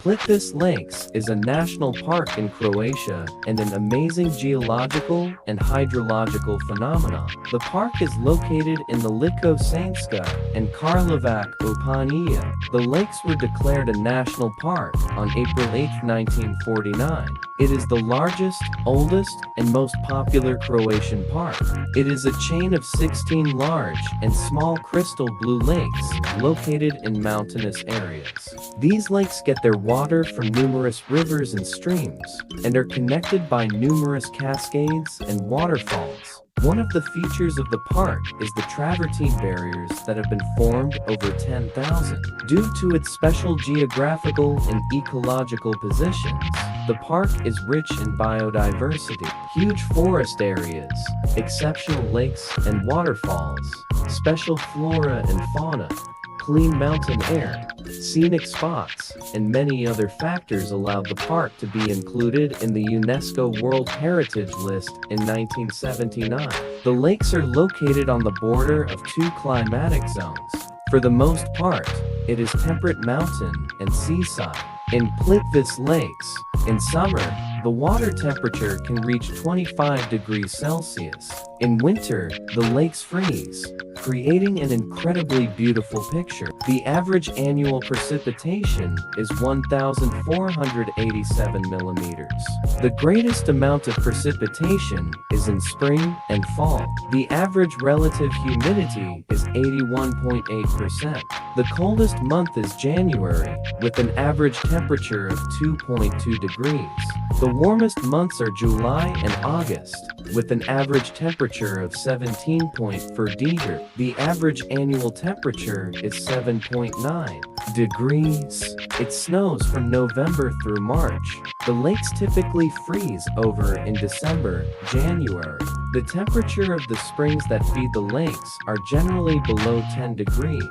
Plitvice Lakes is a national park in Croatia and an amazing geological and hydrological phenomenon. The park is located in the Licko-Senjska and Karlovac Županija. The lakes were declared a national park on April 8, 1949. It is the largest, oldest, and most popular Croatian park. It is a chain of 16 large and small crystal blue lakes located in mountainous areas. These lakes get their water from numerous rivers and streams, and are connected by numerous cascades and waterfalls. One of the features of the park is the travertine barriers that have been formed over 10,000. Due to its special geographical and ecological positions, the park is rich in biodiversity, huge forest areas, exceptional lakes and waterfalls, special flora and fauna, clean mountain air, scenic spots, and many other factors allowed the park to be included in the UNESCO World Heritage List in 1979. The lakes are located on the border of two climatic zones. For the most part, it is temperate mountain and seaside. In Plitvice Lakes, in summer, the water temperature can reach 25 degrees Celsius. In winter, the lakes freeze, creating an incredibly beautiful picture. The average annual precipitation is 1,487 millimeters. The greatest amount of precipitation is in spring and fall. The average relative humidity is 81.8%. The coldest month is January, with an average temperature of 2.2 degrees. The warmest months are July and August, with an average temperature of 17.4 degrees. The average annual temperature is 7.9 degrees. It snows from November through March. The lakes typically freeze over in December, January. The temperature of the springs that feed the lakes are generally below 10 degrees.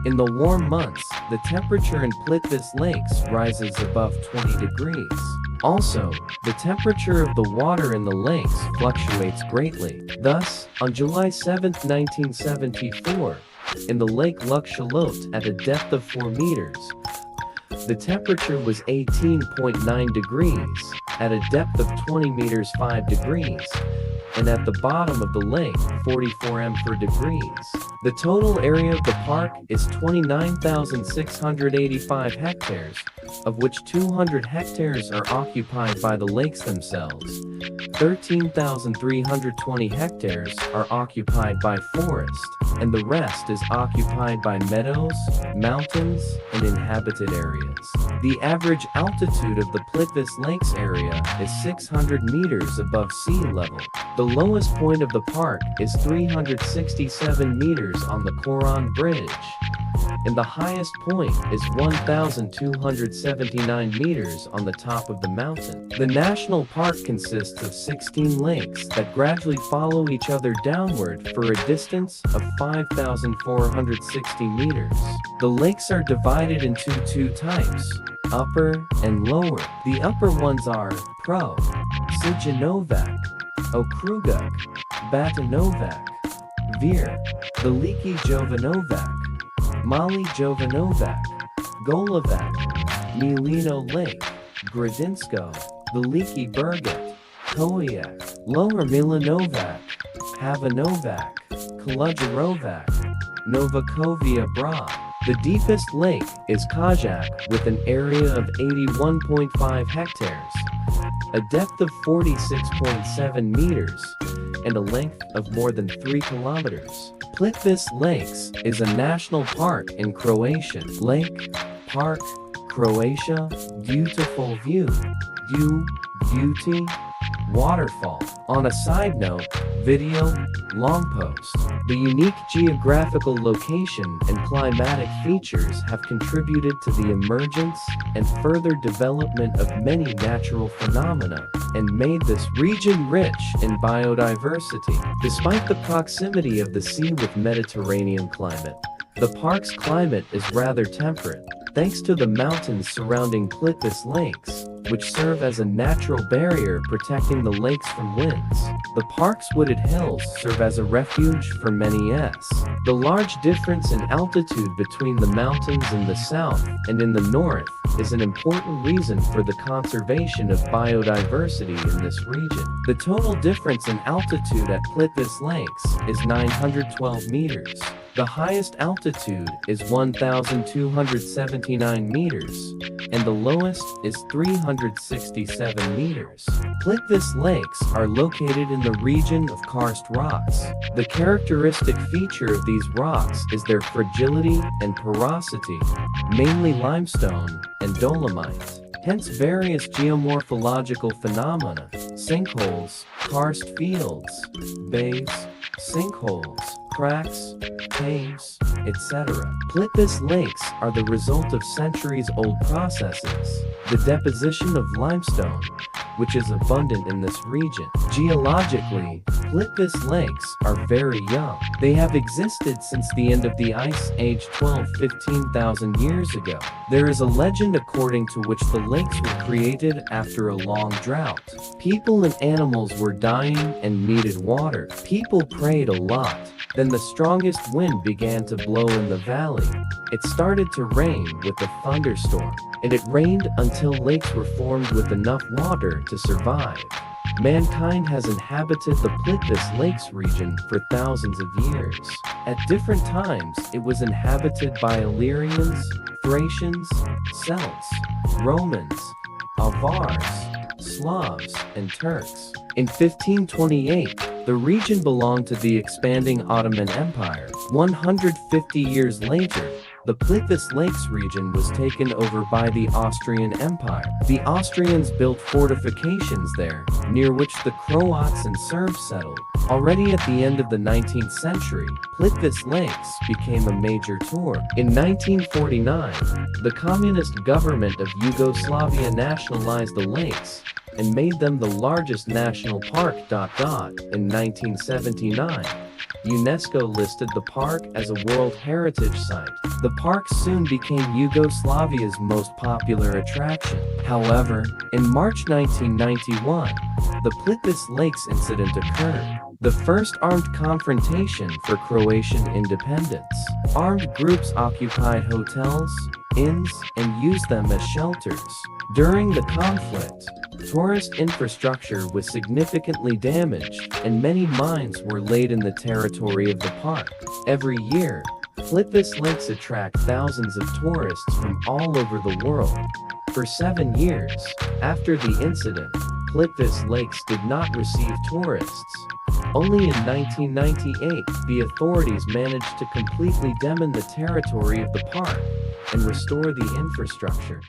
In the warm months, the temperature in Plitvice Lakes rises above 20 degrees. Also, the temperature of the water in the lakes fluctuates greatly. Thus, on July 7, 1974, in the lake Licko-Senjska at a depth of 4 meters, the temperature was 18.9 degrees, at a depth of 20 meters 5 degrees, and at the bottom of the lake 44 degrees. The total area of the park is 29,685 hectares, of which 200 hectares are occupied by the lakes themselves. 13,320 hectares are occupied by forest, and the rest is occupied by meadows, mountains, and inhabited areas. The average altitude of the Plitvice Lakes area is 600 meters above sea level. The lowest point of the park is 367 meters on the Croatian Bridge, and the highest point is 1,279 meters on the top of the mountain. The national park consists of 16 lakes that gradually follow each other downward for a distance of 5,460 meters. The lakes are divided into two types, upper and lower. The upper ones are Plitvice, Ecological, Batanovac, Vir, the Licko-Senjska, Mali Jovanovac, Golovac, Milino Lake, Gradinsko, the Liki Berget, Koyak, Lower Milanovac, Havanovac, Kalajarovac, Novakovia Bra. The deepest lake is Kajak with an area of 81.5 hectares, a depth of 46.7 meters, and a length of more than 3 kilometers. Plitvice Lakes is a national park in Croatia. Lake, Park, Croatia, beautiful view, beauty, waterfall. On a side note, video, long post. The unique geographical location and climatic features have contributed to the emergence and further development of many natural phenomena, and made this region rich in biodiversity. Despite the proximity of the sea with Mediterranean climate, the park's climate is rather temperate, thanks to the mountains surrounding Plitvice Lakes. which serve as a natural barrier protecting the lakes from winds. The park's wooded hills serve as a refuge for many S. The large difference in altitude between the mountains in the south and in the north is an important reason for the conservation of biodiversity in this region. The total difference in altitude at Plitvice Lakes is 912 meters. The highest altitude is 1,279 meters, and the lowest is 367 meters. Plitvice Lakes are located in the region of karst rocks. The characteristic feature of these rocks is their fragility and porosity, mainly limestone and dolomite. Hence various geomorphological phenomena, sinkholes, karst fields, bays, sinkholes, cracks, caves, etc. Plitvice Lakes are the result of centuries-old processes, the deposition of limestone, which is abundant in this region. Geologically, Plitvice Lakes are very young. They have existed since the end of the Ice Age 15,000 years ago. There is a legend according to which the lakes were created after a long drought. People and animals were dying and needed water. People prayed a lot. Then the strongest wind began to blow in the valley. It started to rain with a thunderstorm, and it rained until lakes were formed with enough water to survive. Mankind has inhabited the Plitvice Lakes region for thousands of years. At different times, it was inhabited by Illyrians, Thracians, Celts, Romans, Avars, Slavs, and Turks. In 1528, the region belonged to the expanding Ottoman Empire. 150 years later, the Plitvice Lakes region was taken over by the Austrian Empire. The Austrians built fortifications there, near which the Croats and Serbs settled. Already at the end of the 19th century, Plitvice Lakes became a major tour. In 1949, the communist government of Yugoslavia nationalized the lakes and made them the largest national park. In 1979, UNESCO listed the park as a World Heritage Site. The park soon became Yugoslavia's most popular attraction. However, in March 1991, the Plitvice Lakes incident occurred, the first armed confrontation for Croatian independence. Armed groups occupied hotels, inns, and used them as shelters. During the conflict, tourist infrastructure was significantly damaged, and many mines were laid in the territory of the park. Every year, Plitvice Lakes attract thousands of tourists from all over the world. For 7 years, after the incident, Plitvice Lakes did not receive tourists. Only in 1998, the authorities managed to completely demine the territory of the park and restore the infrastructure.